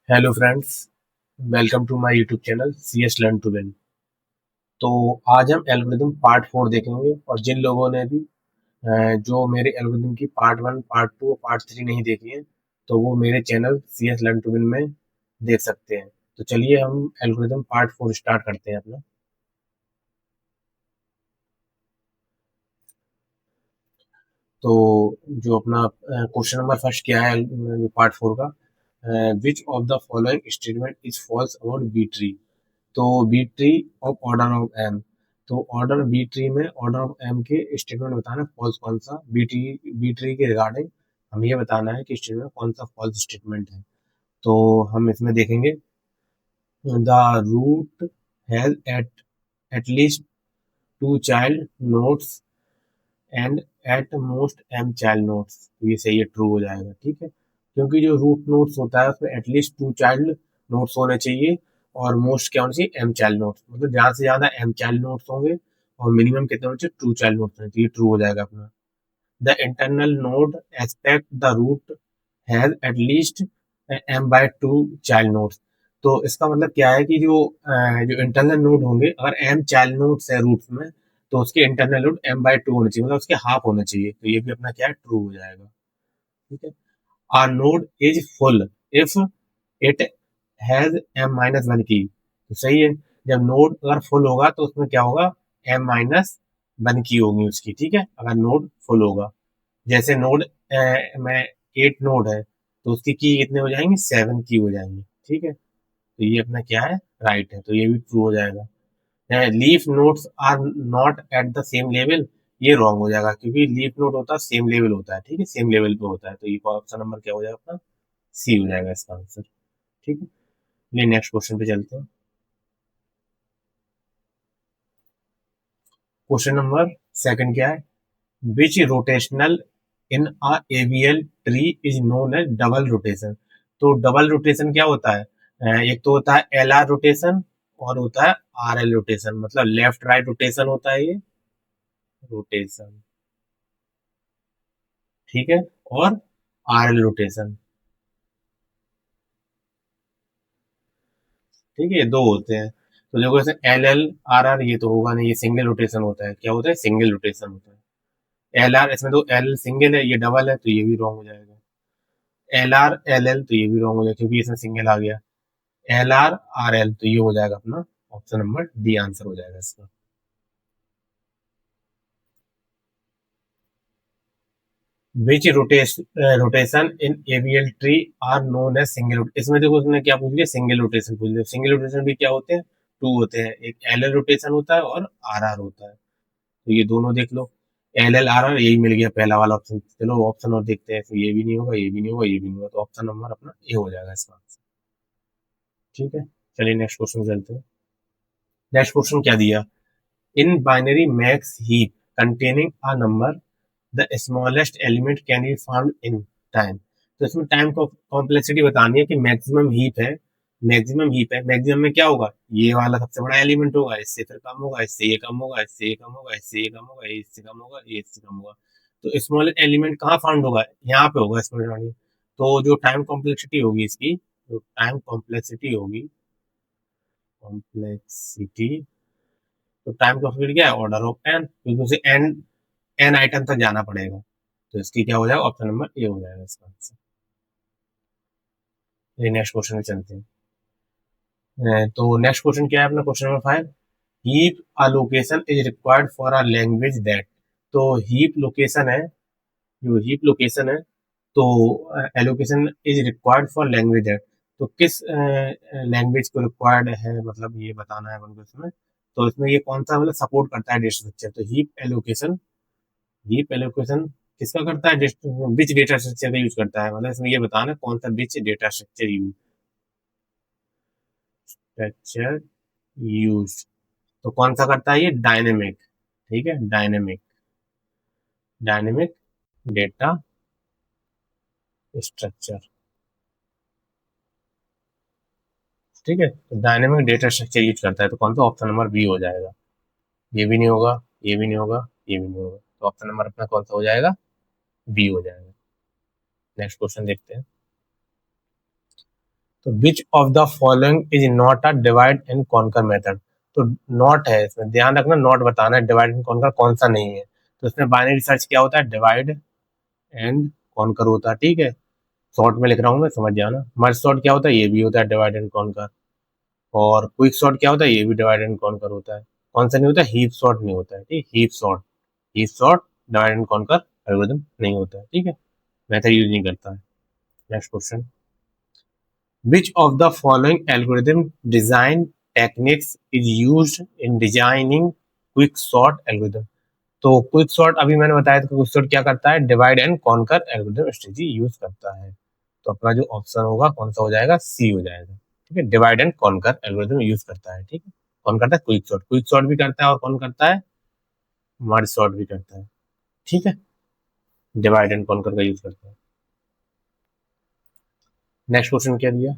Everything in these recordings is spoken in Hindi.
Hello friends, welcome to my YouTube channel C S learn to win. तो आज हम एल्गोरिदम पार्ट 4 देखेंगे और जिन लोगों ने भी जो मेरे एल्गोरिदम की पार्ट 1, पार्ट 2 और पार्ट 3 नहीं देखी है तो वो मेरे channel C S learn to win में देख सकते हैं। तो चलिए हम एल्गोरिदम पार्ट 4 स्टार्ट करते हैं अपना। तो जो अपना क्वेश्चन नंबर फर्स्ट क्या है पार्ट 4 का, which of the following statement is false about B tree. तो B tree of order of M. तो ऑर्डर बी ट्री में ऑर्डर ऑफ एम के स्टेटमेंट बताना फॉल्स कौन सा, बी ट्री के रिगार्डिंग हमें ये बताना है कि स्टेटमेंट कौन सा फॉल्स स्टेटमेंट है। तो हम इसमें देखेंगे the root has at least two child nodes and at most M child nodes. तो ये सही है, ट्रू हो जाएगा। ठीक है, क्योंकि जो रूट नोट्स होता है उसमें एटलीस्ट टू चाइल्ड नोट्स होने चाहिए और मोस्ट क्या होना चाहिए, एम चाइल्ड नोट्स। मतलब ज्यादा से ज्यादा एम चाइल्ड नोट्स होंगे और मिनिमम कितने होने चाहिए, टू चाइल्ड नोट्स होने चाहिए। ट्रू हो जाएगा अपना। The internal node expect the root has at least M by two child nodes. तो इसका मतलब क्या है कि जो इंटरनल नोड होंगे, अगर एम चाइल्ड नोड्स है रूट्स में तो उसके internal node M by two होने चाहिए, मतलब उसके हाफ होना चाहिए। तो ये भी अपना क्या है, ट्रू हो जाएगा। ठीक है, R node is full if it has M minus one key. तो सही है, जब नोड अगर फुल होगा तो उसमें क्या होगा, एम माइनस वन की होगी उसकी। ठीक है, अगर नोड फुल होगा, जैसे नोड में 8 नोड है तो उसकी की कितने हो जाएंगे, 7 की हो जाएंगी। ठीक है, तो ये अपना क्या है, राइट है। तो ये भी ट्रू हो जाएगा। Leaf nodes are not at the same level, ये रॉन्ग हो जाएगा क्योंकि लीफ नोड होता है सेम लेवल होता है। ठीक है, सेम लेवल पे होता है। तो ये ऑप्शन नंबर क्या हो जाएगा अपना, सी हो जाएगा इसका आंसर। ठीक है, ये नेक्स्ट क्वेश्चन पे चलते हैं। क्वेश्चन नंबर सेकंड क्या है, which rotational in a AVL tree is known as double rotation. तो डबल रोटेशन क्या होता है, एक तो होता है एल आर रोटेशन और होता है आर एल रोटेशन। मतलब लेफ्ट राइट रोटेशन होता है ये रोटेशन। ठीक है, और आर एल रोटेशन। ठीक है, ये दो होते हैं। तो देखो जैसे एल एल आर आर ये तो होगा नहीं, ये सिंगल रोटेशन होता है। क्या होता है, सिंगल रोटेशन होता है। एल आर, इसमें तो एल सिंगल है, ये डबल है, तो ये भी रॉन्ग हो जाएगा। एल आर एल एल, तो ये भी रॉन्ग हो जाएगा क्योंकि इसमें सिंगल आ गया। एल आर आर एल, तो ये हो जाएगा अपना ऑप्शन नंबर डी आंसर हो जाएगा इसका। Which rotation in AVL tree are known as single. इसमें देखो उसने क्या पूछ लिया, सिंगल रोटेशन पूछ लिया। सिंगल रोटेशन भी क्या होते हैं, टू होते हैं। एक एल एल रोटेशन होता है और आर आर होता है। तो ये दोनों देख लो, एल एल आर आर, यही मिल गया पहला वाला ऑप्शन। चलो ऑप्शन और देखते हैं, तो ये भी नहीं होगा, ये भी नहीं होगा, ये भी नहीं होगा। तो ऑप्शन नंबर अपना ए हो जाएगा इसका आंसर। ठीक है, चलिए नेक्स्ट क्वेश्चन चलते हैं। नेक्स्ट क्वेश्चन क्या दिया, in binary max heap containing a number the smallest element can be found in time। तो इसमें टाइम को कॉम्प्लेक्सिटी बतानी है कि मैक्सिमम हीप है। मैक्सिमम हीप है, मैक्सिमम में क्या होगा, ये वाला सबसे बड़ा एलिमेंट होगा, इससे फिर कम होगा, इससे ये कम होगा, इससे ये कम होगा, इससे ये कम होगा, ये इससे कम होगा, ये इससे कम होगा। तो स्मॉलेस्ट एलिमेंट कहाँ फाउंड होगा, यहाँ पे होगा स्मॉलेस्ट। तो जो टाइम कॉम्प्लेक्सिटी होगी इसकी, जो टाइम कॉम्प्लेक्सिटी होगी, कॉम्प्लेक्सिटी, तो टाइम कॉम्प्लेक्सिटी क्या है, ऑर्डर ऑफ एन, क्योंकि उसे एन एन आइटम तक जाना पड़ेगा। तो इसकी क्या हो जाएगा, ऑप्शन नंबर ए हो जाएगा इसका आंसर। ये नेक्स्ट क्वेश्चन में चलते हैं। तो नेक्स्ट क्वेश्चन क्या है अपना, question number 5, heap allocation is required for a language that. तो हीप लोकेशन है, जो हीप लोकेशन है, तो allocation is required for language that. तो किस लैंग्वेज को रिक्वायर्ड है, मतलब ये बताना है अपन को इसमें। तो इसमें ये कौन सा मतलब सपोर्ट करता है डेटा स्ट्रक्चर। तो हीप एलोकेशन किसका करता है, विच डेटा स्ट्रक्चर का यूज करता है। मतलब इसमें ये बताना कौन सा विच डेटा स्ट्रक्चर यूज। तो कौन सा करता है ये, डायनेमिक। ठीक है, डायनेमिक, डायनेमिक डेटा स्ट्रक्चर। ठीक है, तो डायनेमिक डेटा स्ट्रक्चर यूज करता है। तो कौन सा, ऑप्शन नंबर बी हो जाएगा। ये भी नहीं होगा, ये भी नहीं होगा, ये भी नहीं होगा। तो ऑप्शन नंबर अपना कौन सा हो जाएगा, बी हो जाएगा। नेक्स्ट क्वेश्चन देखते हैं। तो विच of the following is not a divide and conquer method. तो नॉट है, इसमें ध्यान रखना, नॉट बताना है डिवाइड एंड कॉन्कर कौन सा नहीं है। तो इसमें बाइनरी सर्च क्या होता है, डिवाइड एंड कॉन्कर होता है, ठीक है, शॉर्ट में लिख रहा हूँ मैं, समझ जाना। मर्ज सॉर्ट क्या होता है, ये भी होता है डिवाइड एंड कॉन्कर। और क्विक सॉर्ट क्या होता है, ये भी डिवाइड एंड कॉन्कर होता है। कौन सा नहीं होता, हीप सॉर्ट नहीं होता है, ठीक, heap sort divide and conquer algorithm नहीं होता है, ठीक है, मेथड यूज नहीं करता है। Next question, which of the following algorithm design techniques is used in designing quick sort algorithm। तो क्विक सॉर्ट अभी मैंने बताया था, क्विक सॉर्ट क्या करता है, divide and conquer algorithm strategy use करता है। तो अपना जो ऑप्शन होगा कौन सा हो जाएगा, सी हो जाएगा, ठीक है, divide and conquer algorithm use करता है, ठीक है। कौन करता है, क्विक सॉर्ट भी करता है, और कौन करता है, मर्ज सॉर्ट भी करता है, ठीक है, डिवाइड एंड कॉन्कर का यूज करता है। नेक्स्ट क्वेश्चन क्या दिया,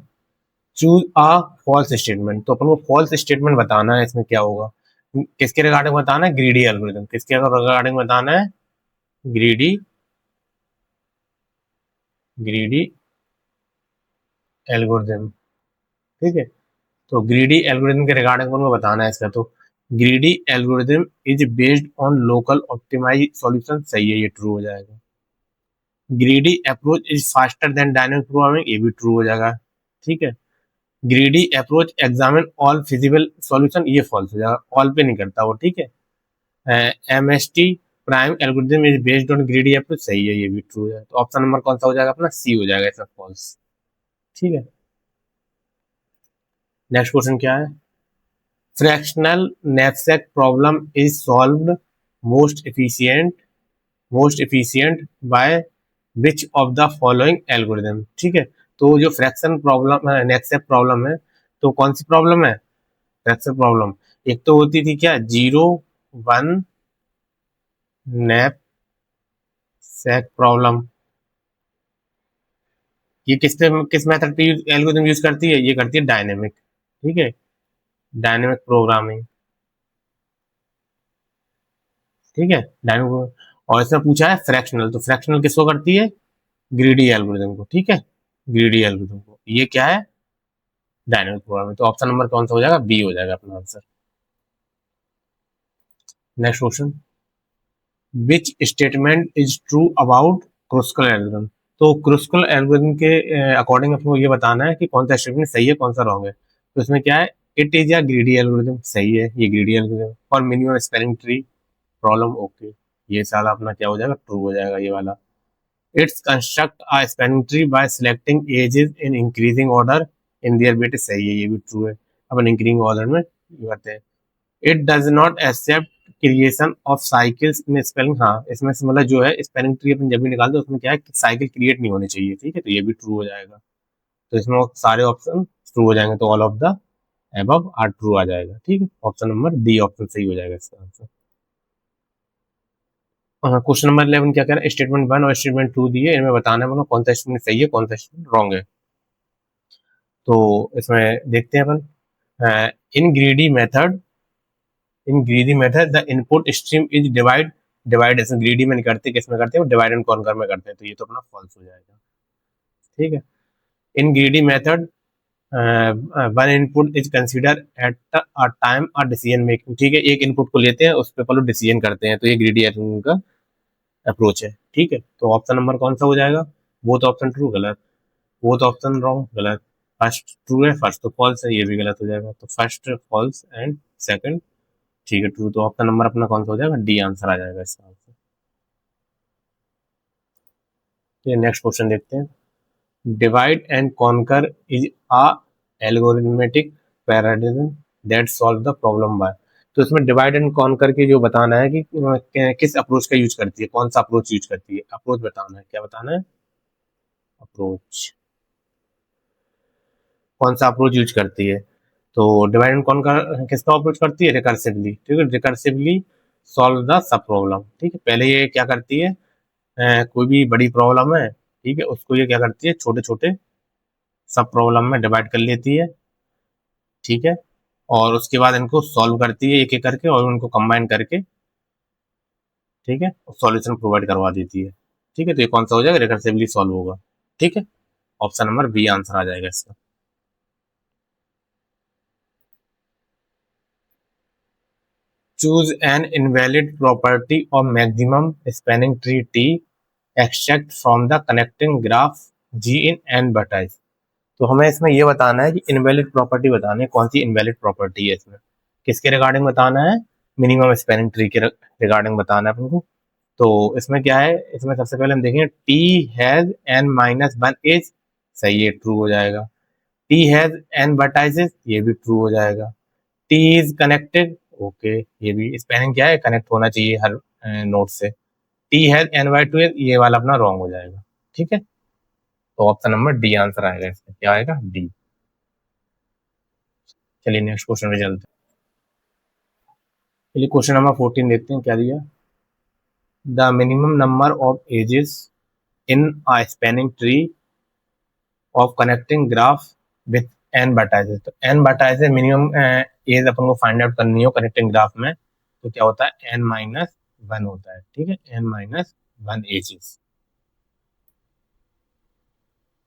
चूज अ फॉल्स स्टेटमेंट। तो अपन को फॉल्स स्टेटमेंट बताना है, इसमें क्या होगा, किसके रिगार्डिंग बताना है, ग्रीडी एल्गोरिथम। किसके रिगार्डिंग बताना है, ग्रीडी ग्रीडी एल्गोरिथम, ठीक है। तो ग्रीडी एल्गोरिथम के रिगार्डिंग अपन को बताना है इसका। तो greedy algorithm is based on local optimise solution, सही है, ये ट्रू हो जाएगा। Greedy approach is faster than dynamic programming, ये भी ट्रू हो जाएगा, ठीक है। Greedy approach examine all feasible solution, ये फॉल्स हो जाएगा, ऑल पे नहीं करता वो, ठीक है। MST Prim algorithm is based on greedy approach, सही है, ये भी ट्रू है। तो ऑप्शन नंबर कौन सा हो जाएगा अपना, सी हो जाएगा इसमें, फॉल्स, ठीक है। नेक्स्ट क्वेश्चन क्या है, fractional knapsack problem is solved most efficient by which of the following algorithm, ठीक है। तो जो फ्रैक्शन प्रॉब्लम है, knapsack प्रॉब्लम है, तो कौन सी प्रॉब्लम है, फ्रैक्शन प्रॉब्लम। एक तो होती थी क्या, 0 1 knapsack प्रॉब्लम, ये किस मेथड पे एल्गोरिथम यूज करती है, ये करती है डायनेमिक, ठीक है, डायनेमिक प्रोग्रामिंग, ठीक है, डायनेमिक। और इसमें पूछा है फ्रैक्शनल, तो फ्रैक्शनल किसको करती है, ग्रीडी एल्गोरिथम को, ठीक है, ग्रीडी एल्गोरिथम को, ये क्या है, डायनेमिक प्रोग्रामिंग। तो ऑप्शन नंबर कौन सा हो जाएगा, बी हो जाएगा अपना answer. Next question, which statement is true about Kruskal algorithm. तो क्रुस्कल एल्गोरिथम के अकॉर्डिंग आपको ये बताना है कि कौन सा स्टेटमेंट सही है, कौन सा रॉन्ग है। तो इसमें क्या है, इट इज या ग्रीडी एल्गोरिथम, सही है, ये ग्रीडी एल्गोरिथम। और minimum spelling tree problem, okay, ये सारा अपना क्या हो जाएगा, ट्रू हो जाएगा ये वाला। It's construct a spanning tree by selecting edges in increasing order in their weight, सही है, ये भी ट्रू है, अपन इंक्रीजिंग ऑर्डर में करते हैं। It does not accept creation of cycles in spanning, हाँ, इसमें से मतलब जो है स्पेलिंग ट्री अपन जब भी निकालते हैं उसमें क्या है, साइकिल क्रिएट नहीं होनी चाहिए, ठीक है, तो ये भी ट्रू हो जाएगा। तो इसमें वो सारे ऑप्शन ट्रू हो जाएंगे, तो all of the above are true आ जाएगा, ठीक है, ऑप्शन नंबर डी ऑप्शन सही हो जाएगा इसका आंसर। क्वेश्चन नंबर 11 क्या कह रहा है, स्टेटमेंट 1 और स्टेटमेंट 2 दिए, इनमें बताना है कौन सा स्टेटमेंट सही है, कौन सा स्टेटमेंट रॉन्ग है। तो इसमें देखते हैं अपन, in greedy method the input stream is divide इसमें ग्रीडी में नहीं करते, किसमें करते हैं, डिवाइड एंड कॉन्कर में करते हैं, तो ये तो अपना फॉल्स हो जाएगा, ठीक है। In greedy method one input is consider at a time a decision making, ठीक है, एक इनपुट को लेते हैं, उस पर पहले डिसीजन करते हैं, तो ये ग्रीडी का अप्रोच है, ठीक है। तो ऑप्शन नंबर कौन सा हो जाएगा, वो तो ऑप्शन ट्रू, गलत, वो तो ऑप्शन रॉन्ग, गलत, फर्स्ट ट्रू है, फर्स्ट तो फॉल्स है, ये भी गलत हो जाएगा, तो फर्स्ट फॉल्स एंड सेकंड, ठीक है, ट्रू। तो ऑप्शन नंबर अपना कौन सा हो जाएगा, डी आंसर आ जाएगा इसका आंसर। तो नेक्स्ट क्वेश्चन देखते हैं, divide and conquer is a algorithmic paradigm that solve the problem by. तो इसमें डिवाइड एंड कॉन्कर के जो बताना है कि किस अप्रोच का यूज करती है, कौन सा अप्रोच यूज करती है, अप्रोच बताना है, क्या बताना है, अप्रोच, कौन सा अप्रोच यूज करती है। तो डिवाइड एंड कॉन्कर किसका अप्रोच करती है, रिकर्सिवली, ठीक है, recursively solve the sub problem, ठीक है। पहले ये क्या करती है, कोई भी बड़ी प्रॉब्लम है, ठीक है, उसको ये क्या करती है, छोटे छोटे सब प्रॉब्लम में डिवाइड कर लेती है, ठीक है, और उसके बाद इनको सॉल्व करती है एक एक करके, और उनको कंबाइन करके, ठीक है, सॉल्यूशन प्रोवाइड करवा देती है, ठीक है। तो ये कौन सा हो जाएगा, रिकर्सिवली सॉल्व होगा, ठीक है, ऑप्शन नंबर बी आंसर आ जाएगा इसका। Choose an invalid property of maximum spanning tree T extract from the connecting graph G in N vertices. तो हमें इसमें ये बताना है कि इनवैलिड प्रॉपर्टी बताना है, कौन सी इनवैलिड प्रॉपर्टी है इसमें, किसके रिगार्डिंग बताना है, मिनिमम स्पैनिंग ट्री के रिगार्डिंग बताना है अपन को। तो इसमें क्या है, इसमें सबसे पहले हम देखेंगे T has N minus one edge, सही है, ट्रू हो जाएगा। टी हैज एन वर्टाइजेस, ये भी ट्रू हो जाएगा। टी इज कनेक्टेड, ओके, ये भी स्पैनिंग क्या है, कनेक्ट होना चाहिए हर नोड से। T has N by two, ये वाला अपना रॉन्ग हो जाएगा। ठीक है, तो ऑप्शन नंबर डी आंसर आएगा इसमें, क्या आएगा, डी। चलिए नेक्स्ट क्वेश्चन में चलते हैं। चलिए क्वेश्चन नंबर 14 देखते हैं क्या दिया। The minimum number of edges in a spanning tree of connecting graph with N vertices. तो एन वर्टाइजेस मिनिमम एज अपन को फाइंड आउट करनी हो कनेक्टिंग ग्राफ में, तो क्या होता है, एन माइनस वन होता है। ठीक है, एन माइनस वन एजेस।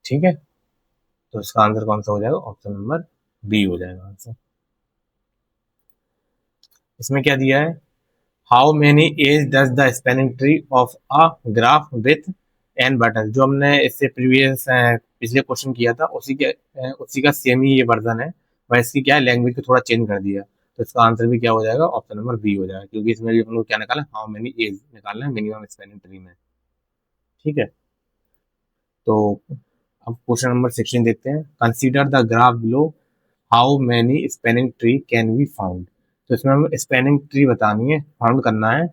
ठीक है, तो इसका आंसर कौन सा हो जाएगा, ऑप्शन नंबर बी हो जाएगा आंसर। इसमें क्या दिया है, how many edge does the spanning tree of a graph with N button. जो हमने इससे प्रीवियस पिछले क्वेश्चन किया था उसी का सेम ही ये वर्जन है, बस इसकी क्या है, लैंग्वेज को थोड़ा चेंज कर दिया। तो इसका आंसर भी क्या हो जाएगा, ऑप्शन नंबर बी हो जाएगा, क्योंकि इसमें भी अपन को क्या निकालना है, हाउ मेनी एज निकालना है मिनिमम स्पैनिंग ट्री में। ठीक है, तो अब क्वेश्चन नंबर 16 देखते हैं। Consider the graph below, how many spanning tree can be found. तो इसमें हमें स्पैनिंग ट्री बतानी है, फाउंड करना है,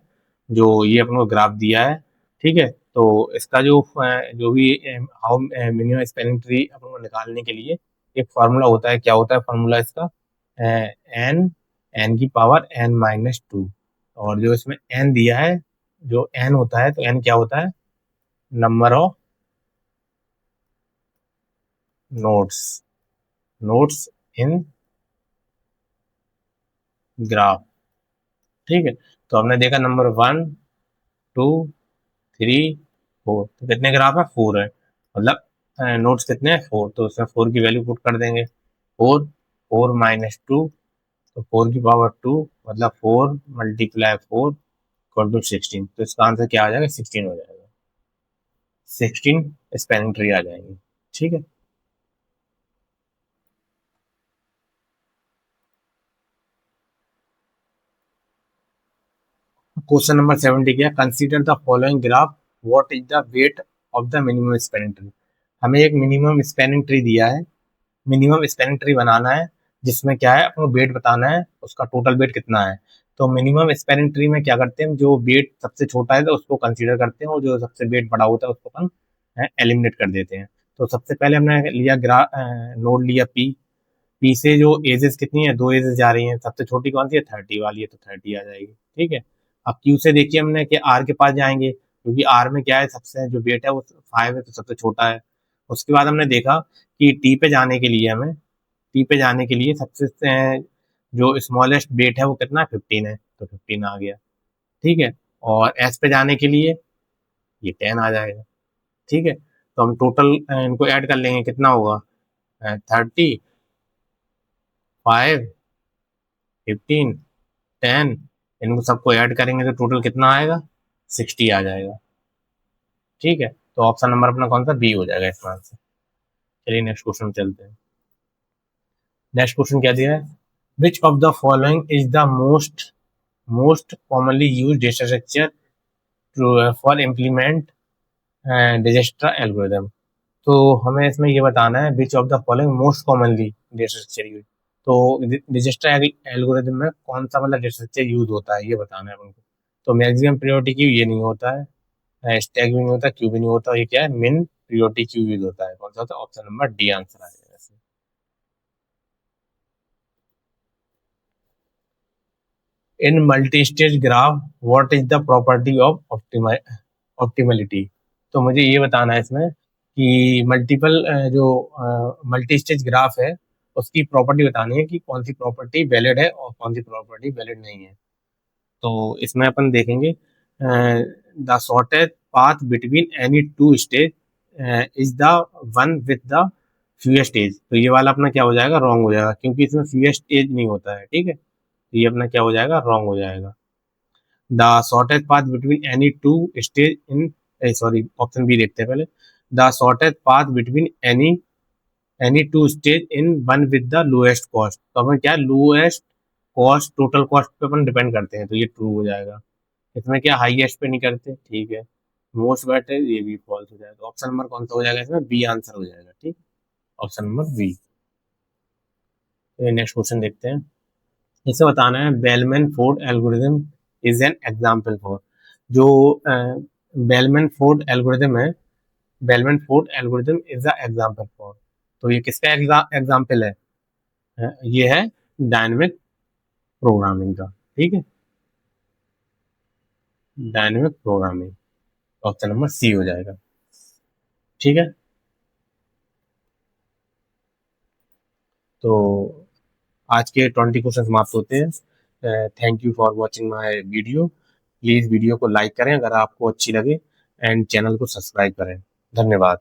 जो ये अपन को ग्राफ दिया है। ठीक है, तो इसका जो भी हाउ मिनिमम स्पैनिंग ट्री अपन को निकालने के लिए एक फार्मूला होता है, क्या होता है फार्मूला इसका, एन, एन की पावर एन माइनस टू। और जो इसमें एन दिया है, जो एन होता है, तो एन क्या होता है, number of nodes, nodes in graph. ठीक है, तो हमने देखा number one, two, three, four, तो कितने ग्राफ है, फोर है, मतलब नोट्स कितने हैं, फोर, तो उसमें फोर की वैल्यू पुट कर देंगे। फोर, फोर माइनस टू, तो फोर की पावर टू, मतलब four multiply four equal to 16। तो इसका आंसर क्या आ जाएगा, 16 हो जाएगा, 16 स्पैनिंग ट्री आ जाएंगे। ठीक है, क्वेश्चन नंबर 70 क्या, consider the following graph, what is the weight of the minimum spanning tree. हमें एक मिनिमम स्पैनिंग ट्री दिया है, मिनिमम स्पैनिंग ट्री बनाना है, जिसमें क्या है, अपने वेट बताना है, उसका टोटल वेट कितना है। तो मिनिमम स्पैनिंग ट्री में क्या करते हैं, जो वेट सबसे छोटा है तो उसको कंसीडर करते हैं, और जो सबसे वेट बड़ा होता है उसको अपन एलिमिनेट कर देते हैं। तो सबसे पहले हमने लिया नोड लिया पी, पी से जो एजेस कितनी है, दो एजेस जा रही हैं, सबसे छोटी कौन सी है, 30 वाली है, तो 30 आ जाएगी। ठीक है, अब क्यू से देखिए हमने कि आर के पास जाएंगे, क्योंकि आर में क्या है, सबसे जो वेट है वो 5 है, तो सबसे छोटा है। उसके बाद हमने देखा कि टी पे जाने के लिए हमें, टी पे जाने के लिए सबसे जो स्मॉलेस्ट वेट है वो कितना है, 15 है, तो 15 आ गया। ठीक है, और एस पे जाने के लिए ये 10 आ जाएगा। ठीक है, तो हम टोटल इनको ऐड कर लेंगे, कितना होगा, 30, 5, 15, 10, इनको सबको ऐड करेंगे तो टोटल कितना आएगा, 60 आ जाएगा। ठीक है, तो ऑप्शन नंबर अपना कौन सा, बी हो जाएगा इसका आंसर। चलिए नेक्स्ट क्वेश्चन चलते हैं। नेक्स्ट क्वेश्चन क्या दिया है, which of the following is the most commonly use data structure for implement Dijkstra algorithm. तो हमें इसमें ये बताना है, which of the following most commonly data structure use. तो डिजस्ट्रा एल्गोरिदम में कौन सा मतलब डेटा स्ट्रक्चर यूज होता है, ये बताना है हमको। तो मैक्सिमम प्रायोरिटी क्यू ये नहीं होता है, स्टैक भी नहीं होता, क्यू भी नहीं होता, ये क्या है, मिन प्रायोरिटी क्यू यूज होता है। कौन सा होता है, ऑप्शन नंबर डी आंसर आ जाएगा इसमें। In multi stage graph what is the property of optimality. तो मुझे ये बताना है इसमें कि मल्टीपल जो मल्टी स्टेज ग्राफ है उसकी प्रॉपर्टी बतानी है, कि कौन सी प्रॉपर्टी वैलिड है और कौन सी प्रॉपर्टी वैलिड नहीं है। तो इसमें अपन देखेंगे the shortest path between any two stage is the one with the fewest edge. तो ये वाला अपना क्या हो जाएगा, रॉन्ग हो जाएगा, क्योंकि इसमें फ्यूएस्ट एज नहीं होता है। ठीक है, ये अपना क्या हो जाएगा, रॉन्ग हो जाएगा। The shortest path between any two stage in, sorry option B देखते हैं पहले। The shortest path between any two stage in one with the lowest cost. तो अपन क्या, लोएस्ट कॉस्ट टोटल कॉस्ट पे अपन डिपेंड करते हैं, तो ये ट्रू हो जाएगा। इसमें क्या हाईएस्ट पे नहीं करते, ठीक है। मोस्ट बेटर, ये भी फॉल्स हो जाएगा। तो ऑप्शन नंबर कौन सा हो जाएगा इसमें, बी आंसर हो जाएगा, ठीक। Option number B. Next question देखते हैं। इसे बताना है Bellman Ford algorithm is an example for. जो बेलमैन फोर्ड एल्गोरिथम है, Bellman Ford algorithm is a example for. तो ये किसका एग्जाम्पल है? ये है डायनेमिक प्रोग्रामिंग का, ठीक है। Dynamic programming, option number C हो जाएगा, ठीक है। तो आज के 20 क्वेश्चन समाप्त होते हैं। Thank you for watching my video. Please video को लाइक करें अगर आपको अच्छी लगे, एंड चैनल को सब्सक्राइब करें। धन्यवाद।